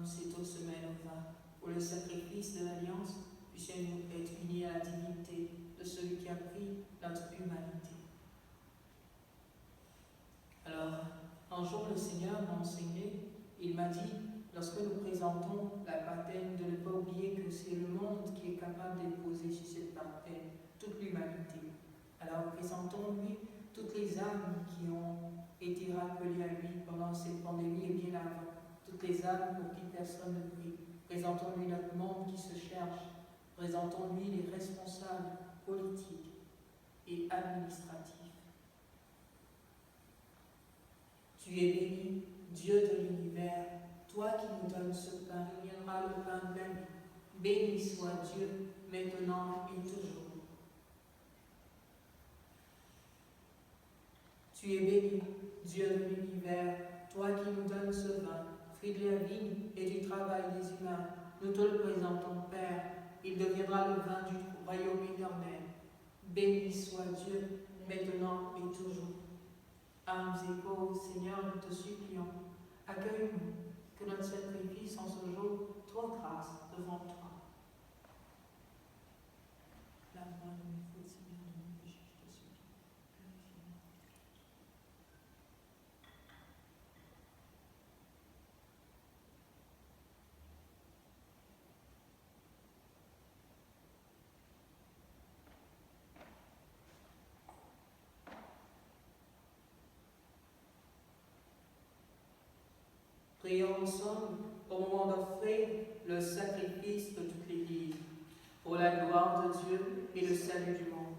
comme cette eau se mêle au vin, pour le sacrifice de l'alliance, puissions-nous être unis à la divinité de celui qui a pris notre humanité. Alors, un jour, le Seigneur m'a enseigné, il m'a dit, lorsque nous présentons la baptême, de ne pas oublier que c'est le monde qui est capable d'épouser sur cette baptême toute l'humanité. Alors, présentons-lui toutes les âmes qui ont été rappelées à lui pendant cette pandémie et bien avant. Toutes les âmes pour qui personne ne prie. Présentons-lui notre monde qui se cherche. Présentons-lui les responsables politiques et administratifs. Tu es béni, Dieu de l'univers, toi qui nous donnes ce pain, il viendra le pain de la vie. Béni soit Dieu, maintenant et toujours. Tu es béni, Dieu de l'univers, toi qui nous donnes ce vin, fruit de la vigne et du travail des humains. Nous te le présentons, Père, il deviendra le vin du royaume éternel. Béni soit Dieu, maintenant et toujours. Âmes et corps, Seigneur, nous te supplions, accueille-nous, que notre sacrifice en ce jour trouve grâce devant toi. Lave-moi de mes fautes, Seigneur, de mes péchés, je te supplie. Purifie-moi. Prions ensemble au moment d'offrir le sacrifice de toute l'Église, pour la gloire de Dieu et le salut du monde.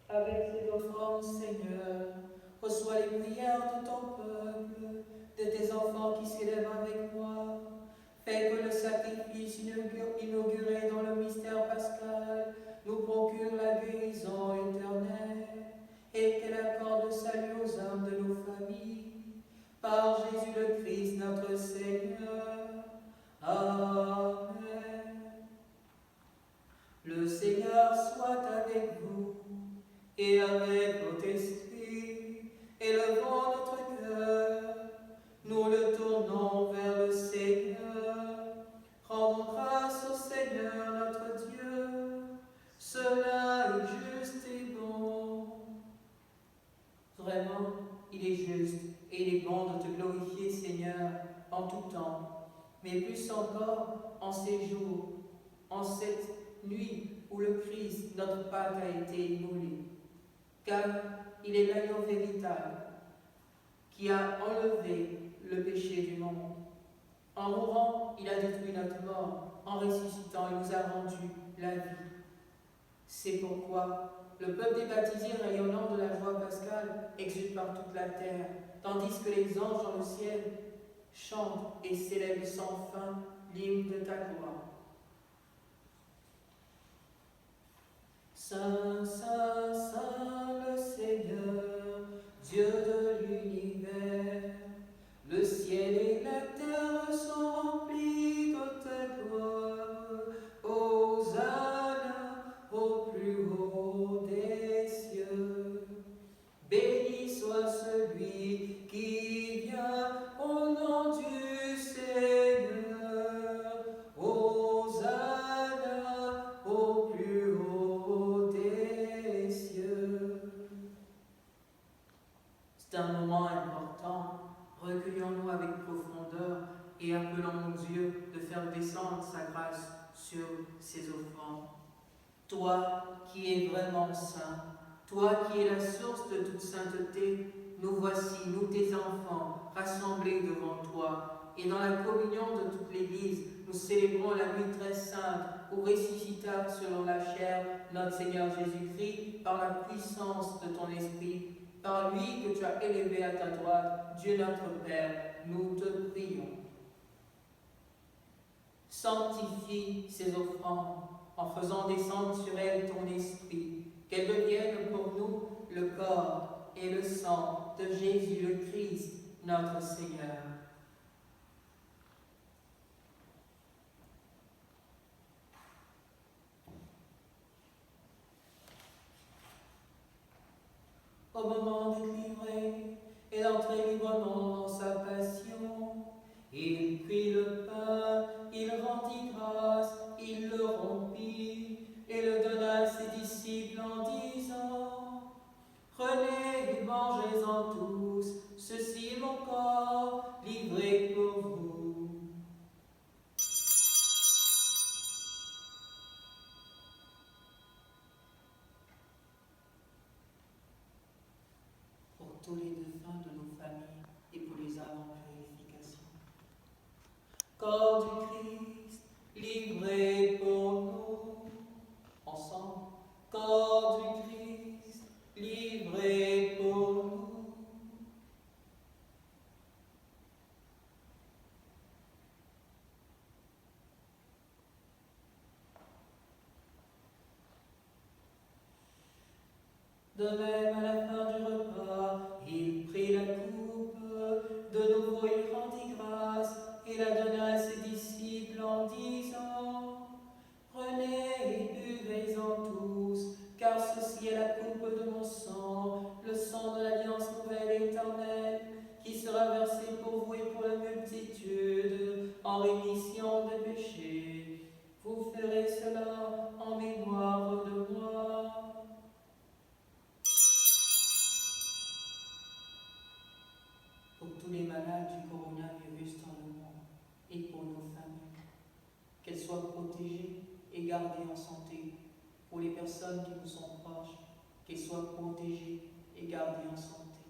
Avec ces offrandes, Seigneur, reçois les prières de ton peuple, de tes enfants qui s'élèvent avec moi. Fais que le sacrifice inauguré dans le mystère pascal nous procure la guérison éternelle et qu'elle accorde le salut aux âmes de nos familles. Par Jésus le Christ, notre Seigneur. Amen. Le Seigneur soit avec vous et avec votre esprit. Élevons notre cœur, nous le tournons vers le Seigneur. Rendons grâce au Seigneur notre Dieu. Cela est juste et bon. Vraiment, il est juste et il est bon de te glorifier, Seigneur, en tout temps, mais plus encore en ces jours, en cette nuit où le Christ, notre Pâque, a été immolé. Car il est l'agneau véritable qui a enlevé le péché du monde. En mourant, il a détruit notre mort. En ressuscitant, il nous a rendu la vie. C'est pourquoi le peuple des baptisés, rayonnant de la joie pascale, exulte par toute la terre, tandis que les anges dans le ciel chantent et célèbrent sans fin l'hymne de ta gloire. Saint, Saint, Saint, le Seigneur, Dieu de l'univers, le ciel et la terre sont remplis de ta gloire. Hosanna au plus haut des cieux. Béni soit celui qui vient au nom du Seigneur. Hosanna au plus haut des cieux. C'est un moment important. Recueillons-nous avec profondeur et appelons Dieu de faire descendre sa grâce sur ses offrandes. Toi qui es vraiment saint, toi qui es la source de toute sainteté, nous voici, nous tes enfants, rassemblés devant toi. Et dans la communion de toute l'Église, nous célébrons la nuit très sainte où ressuscita selon la chair notre Seigneur Jésus-Christ par la puissance de ton Esprit. Par lui que tu as élevé à ta droite, Dieu notre Père, nous te prions. Sanctifie ces offrandes en faisant descendre sur elles ton esprit, qu'elles deviennent pour nous le corps et le sang de Jésus le Christ, notre Seigneur. Au moment d'être livré moment dans sa passion, il prit le pain, il rendit grâce, il le rompit et le donna à ses disciples en disant: Prenez et mangez-en tous, ceci est mon corps livré pour vous. Pour tous les défunts de nos familles et pour les âmes en purification. Corps du Christ, livré pour nous. Ensemble, corps du Christ, livré pour nous. De même, à la fin du repas, il prit la coupe, de nouveau il rendit grâce et la donna à ses disciples en disant: Prenez et buvez-en tous, car ceci est la coupe de mon sang, le sang de l'alliance nouvelle et éternelle, qui sera versé pour vous et pour la multitude, en rémission des péchés. Vous ferez cela en mémoire de moi. Pour tous les malades du coronavirus dans le monde et pour nos familles, qu'elles soient protégées et gardées en santé. Pour les personnes qui nous sont proches, qu'elles soient protégées et gardées en santé.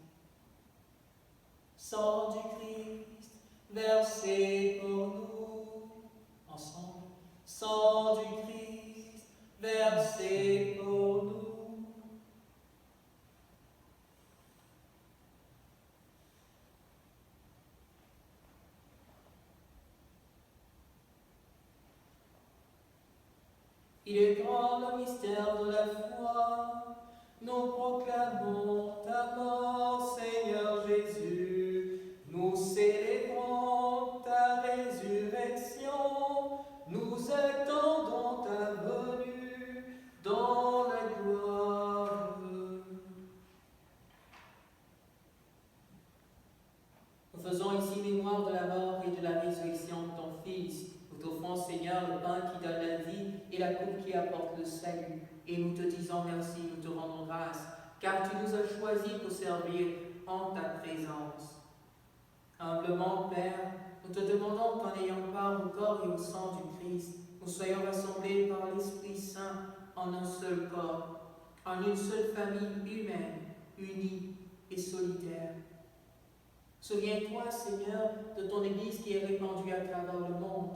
Sang du Christ, versé pour nous. Ensemble, sang du Christ, versé pour nous. Il est grand le mystère de la foi. Nous proclamons ta mort, Seigneur Jésus. Nous célébrons ta résurrection. Nous attendons ta venue dans la gloire. Nous faisons ici mémoire de la mort et de la résurrection de ton Fils. Nous t'offrons, Seigneur, le pain qui donne la vie et la coupe qui apporte le salut. Et nous te disons merci, nous te rendons grâce, car tu nous as choisis pour servir en ta présence. Humblement, Père, nous te demandons qu'en ayant part au corps et au sang du Christ, nous soyons rassemblés par l'Esprit Saint en un seul corps, en une seule famille humaine, unie et solidaire. Souviens-toi, Seigneur, de ton Église qui est répandue à travers le monde.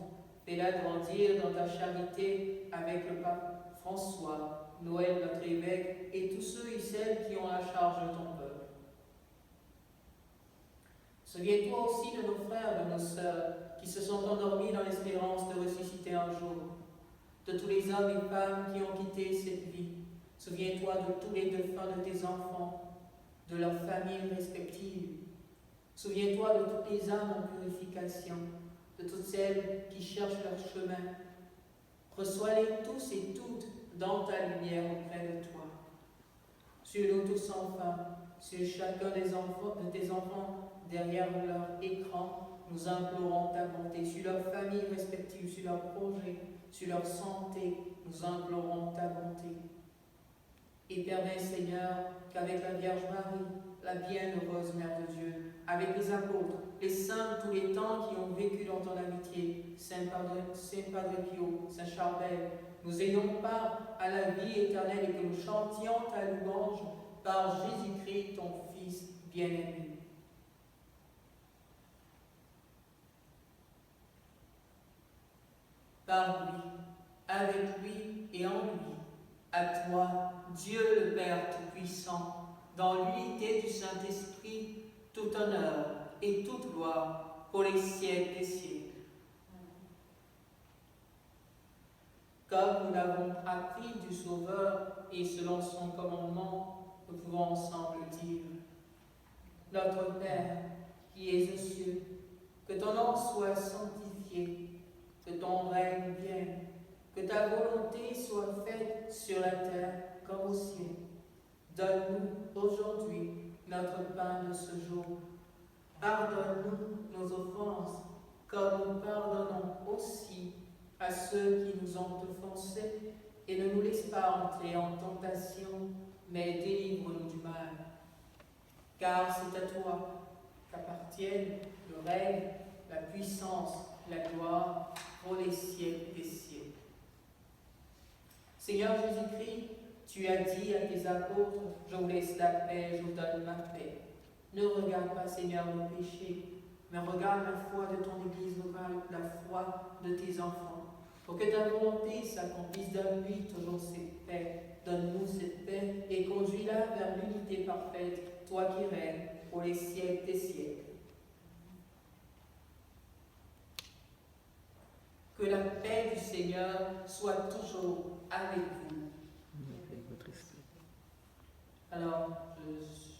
Fais-la grandir dans ta charité avec le pape François, Noël, notre évêque, et tous ceux et celles qui ont la charge de ton peuple. Souviens-toi aussi de nos frères, de nos sœurs, qui se sont endormis dans l'espérance de ressusciter un jour, de tous les hommes et femmes qui ont quitté cette vie. Souviens-toi de tous les défunts de tes enfants, de leurs familles respectives. Souviens-toi de toutes les âmes en purification, de toutes celles qui cherchent leur chemin. Reçois-les tous et toutes dans ta lumière auprès de toi. Sur nous tous enfin, sur chacun des enfants, de tes enfants derrière leur écran, nous implorons ta bonté. Sur leurs familles respectives, sur leurs projets, sur leur santé, nous implorons ta bonté. Et permets, Seigneur, qu'avec la Vierge Marie, la bienheureuse Mère de Dieu, avec les apôtres, les saints de tous les temps qui ont vécu dans ton amitié, Saint Padre Pio, Saint Charbel, nous ayons part à la vie éternelle et que nous chantions ta louange par Jésus-Christ, ton Fils bien-aimé. Par lui, avec lui et en lui, à toi, Dieu le Père Tout-Puissant, dans l'unité du Saint-Esprit, tout honneur et toute gloire pour les siècles des siècles. Comme nous l'avons appris du Sauveur et selon son commandement, nous pouvons ensemble dire: Notre Père, qui es aux cieux, que ton nom soit sanctifié, que ton règne vienne, que ta volonté soit faite sur la terre comme au ciel. Donne-nous aujourd'hui notre pain de ce jour. Pardonne-nous nos offenses, comme nous pardonnons aussi à ceux qui nous ont offensés, et ne nous laisse pas entrer en tentation, mais délivre-nous du mal. Car c'est à toi qu'appartiennent le règne, la puissance, la gloire, pour les siècles des siècles. Seigneur Jésus-Christ, tu as dit à tes apôtres, je vous laisse la paix, je vous donne ma paix. Ne regarde pas, Seigneur, nos péchés, mais regarde la foi de ton Église locale, la foi de tes enfants, pour que ta volonté s'accomplisse. Donne-lui toujours cette paix. Donne-nous cette paix et conduis-la vers l'unité parfaite, toi qui règnes pour les siècles des siècles. Que la paix du Seigneur soit toujours avec vous. Avec votre esprit. Alors,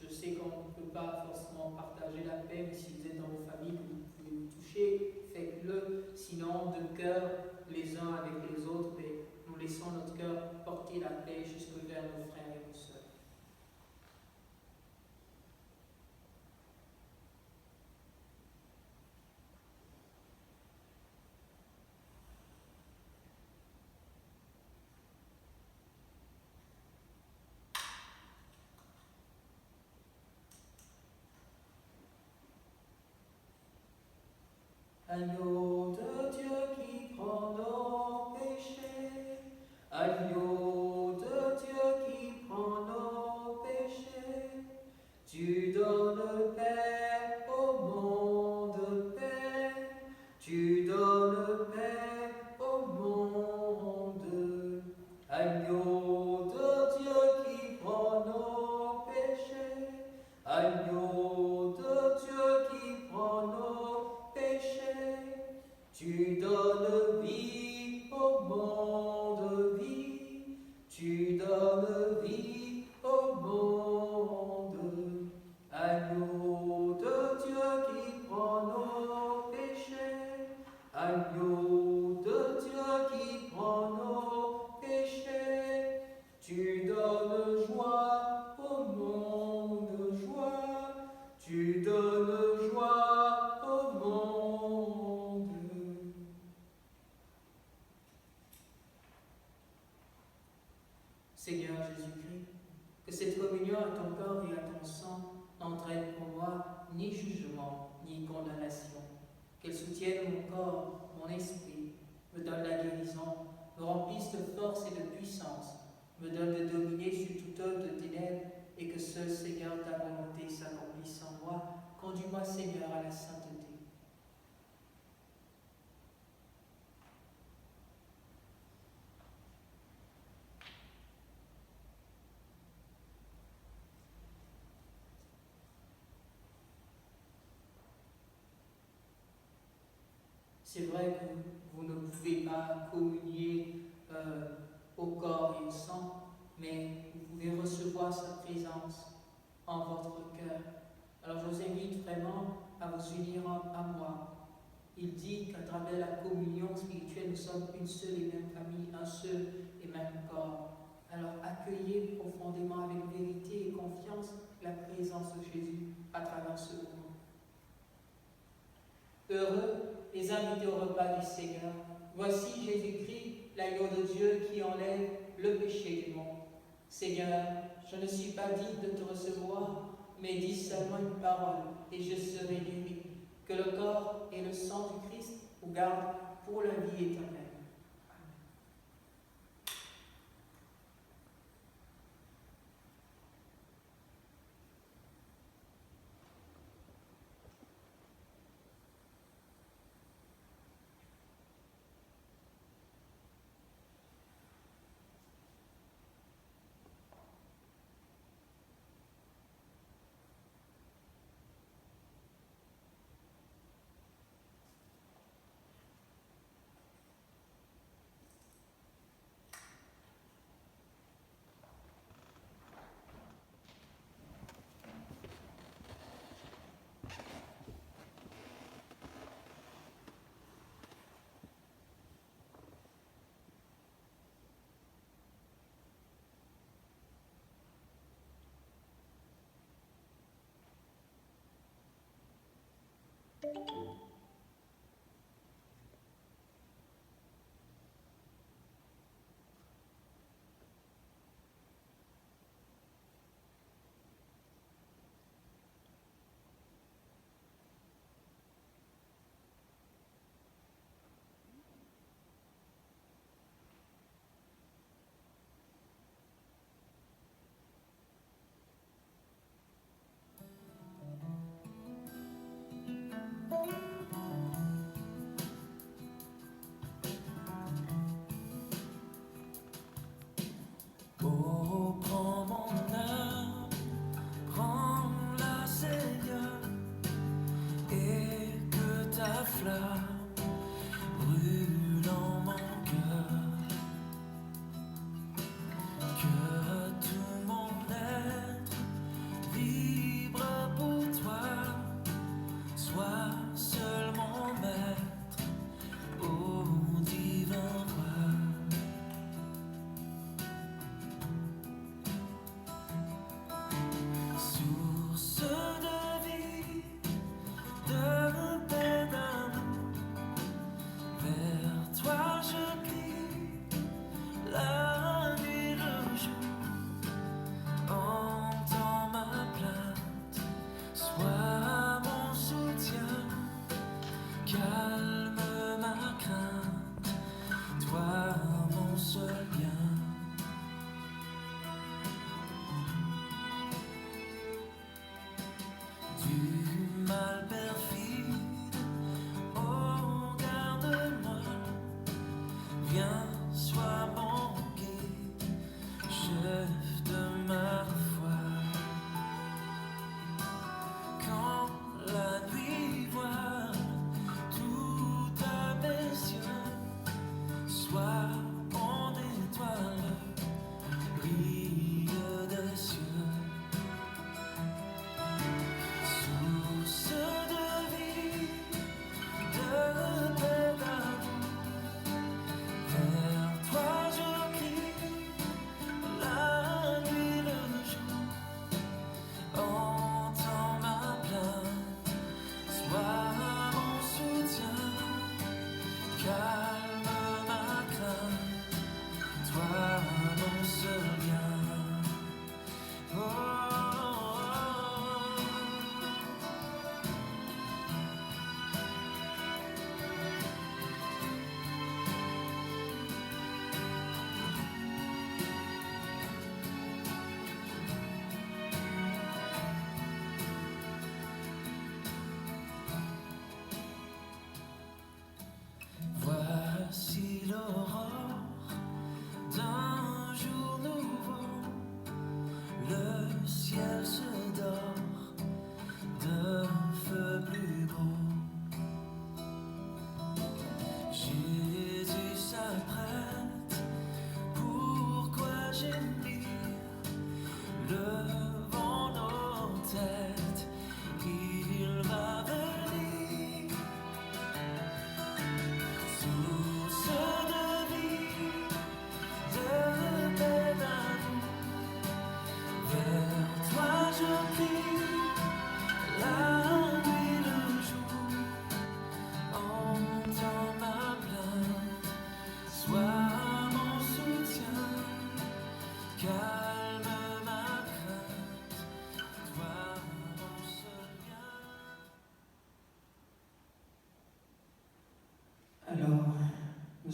je sais qu'on ne peut pas forcément partager la paix, mais si vous êtes dans vos familles, vous pouvez vous toucher, faites-le. Sinon, de cœur, les uns avec les autres, mais nous laissons notre cœur porter la paix jusque vers nos frères et nos sœurs. Agneau de Dieu qui prend nos péchés, agneau de Dieu qui prend nos péchés, tu donnes paix au monde, paix, tu donnes paix au monde. Agneau de Dieu qui prend nos péchés, agneau de Dieu qui prend nos péchés, tu donnes vie au monde, vie, tu donnes vie au monde. Agneau de Dieu qui prend nos péchés, agneau de Dieu qui prend nos péchés, tu donnes joie au monde, joie, tu donnes joie au monde. Seigneur Jésus-Christ, que cette communion à ton corps et à ton sang n'entraîne pour moi ni jugement, ni condamnation. Qu'elle soutienne mon corps, mon esprit, me donne la guérison, me remplisse de force et de puissance, me donne de dominer sur toute œuvre de ténèbres, et que seul, Seigneur, ta volonté s'accomplisse en moi. Conduis-moi, Seigneur, à la sainteté. C'est vrai que vous ne pouvez pas communier au corps et au sang, mais vous pouvez recevoir sa présence en votre cœur. Alors je vous invite vraiment à vous unir à moi. Il dit qu'à travers la communion spirituelle, nous sommes une seule et même famille, un seul et même corps. Alors accueillez profondément avec vérité et confiance la présence de Jésus à travers ce moment. Heureux les invités au repas du Seigneur. Voici Jésus-Christ, l'agneau de Dieu qui enlève le péché du monde. Seigneur, je ne suis pas digne de te recevoir, mais dis seulement une parole et je serai guéri. Que le corps et le sang du Christ vous gardent pour la vie éternelle.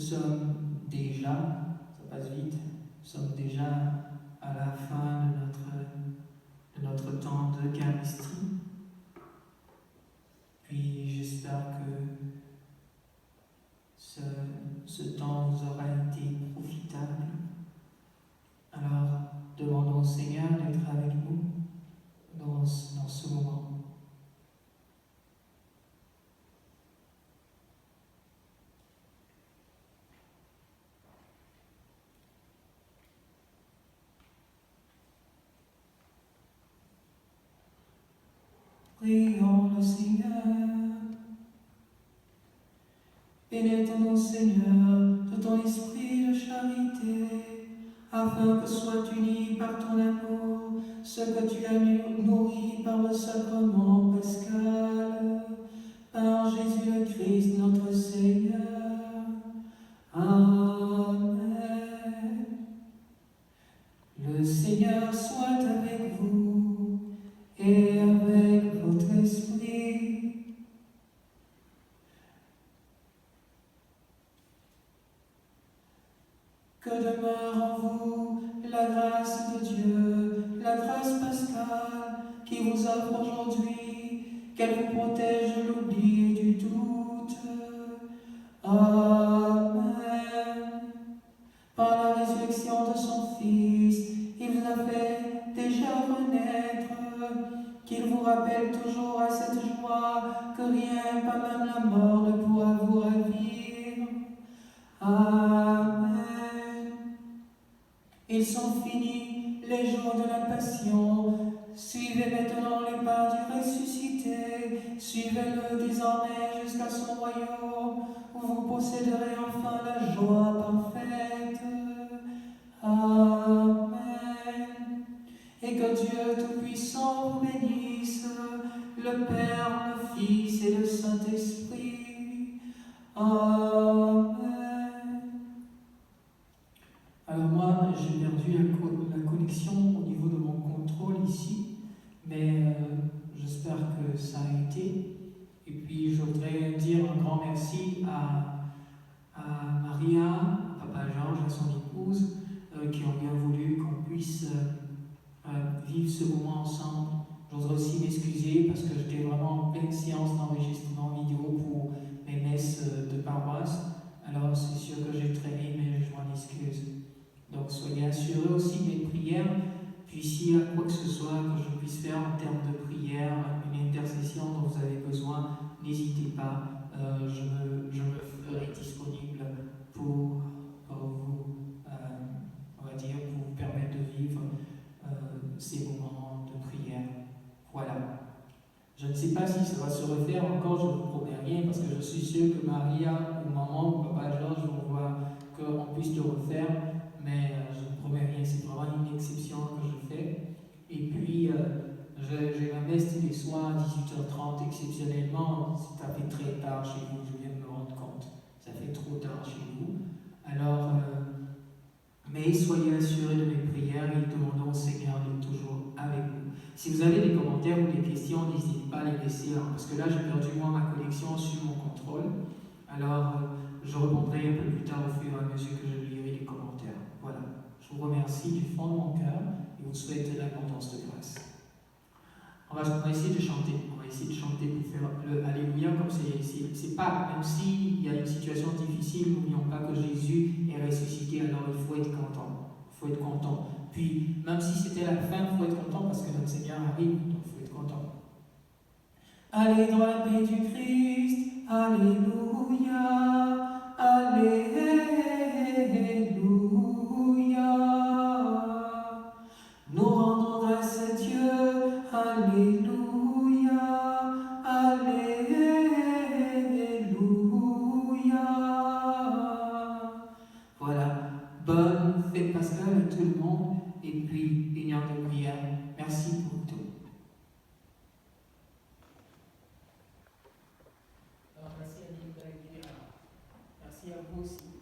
sommes déjà, ça passe vite, nous sommes déjà à la fin de notre temps d'Eucharistie. Puis j'espère que ce temps vous aura été profitable. Alors, demandons au Seigneur d'être avec nous dans ce moment. Prions le Seigneur. Pénètre-nous, Seigneur, de ton esprit de charité, afin que soient unis par ton amour ce que tu as nourri par le sacrement pascal, par Jésus le Christ, notre Seigneur. Amen. Le Seigneur soit avec vous et avec votre esprit. Que demeure en vous la grâce de Dieu, la grâce pascale qui vous offre aujourd'hui, qu'elle vous protège de l'oubli et du doute. Amen. Par la résurrection de son Fils, il vous a fait déjà renaître, qu'il vous rappelle toujours à cette joie que rien, pas même la mort, ne pourra vous ravir. Amen. Ils sont finis les jours de la passion. Suivez maintenant les pas du ressuscité. Suivez-le désormais jusqu'à son royaume, où vous posséderez enfin la joie parfaite. Amen. Et que Dieu Tout-Puissant vous bénisse, le Père, le Fils et le Saint-Esprit. Amen. Alors moi, j'ai perdu la connexion au niveau de mon contrôle ici, mais j'espère que ça a été. Et puis je voudrais dire un grand merci à Maria, à Papa Georges, à son épouse, qui ont bien voulu qu'on puisse vivre ce moment ensemble. Je voudrais aussi m'excuser parce que j'étais vraiment en pleine séance d'enregistrement vidéo pour mes messes de paroisse. Alors c'est sûr que j'ai traîné, mais je m'en excuse. Donc soyez assurés aussi de mes prières, puis s'il y a quoi que ce soit que je puisse faire en termes de prière, une intercession dont vous avez besoin, n'hésitez pas, je me ferai disponible pour vous, on va dire, pour vous permettre de vivre ces moments de prière. Voilà. Je ne sais pas si ça va se refaire encore, je ne vous promets rien, parce que je suis sûr que Maria ou maman ou Papa Georges vont voir qu'on puisse le refaire, mais je ne promets rien, c'est vraiment une exception que je fais. Et puis, j'ai la messe tous les soirs à 18h30, exceptionnellement, ça fait très tard chez vous, je viens de me rendre compte, ça fait trop tard chez vous. Alors, mais soyez assurés de mes prières et demandons au Seigneur d'être toujours avec vous. Si vous avez des commentaires ou des questions, n'hésitez pas à les laisser, parce que là j'ai perdu moi ma connexion sur mon contrôle. Alors je répondrai un peu plus tard au fur et à mesure que je lirai les commentaires. Voilà. Je vous remercie du fond de mon cœur et vous souhaite l'abondance de grâce. On va essayer de chanter. On va essayer de chanter pour faire le Alléluia comme c'est pas, même s'il y a une situation difficile, n'oublions pas que Jésus est ressuscité, alors il faut être content. Il faut être content. Puis, même si c'était la fin, il faut être content parce que notre Seigneur arrive, donc il faut être content. Allez dans la paix du Christ, Alléluia, Alléluia. Nous rendons grâce à Dieu, Alléluia, Alléluia. Voilà, bonne fête pascale à tout le monde, et puis une heure de prière. Merci pour tout. Alors, merci à Nicolas et merci à vous aussi.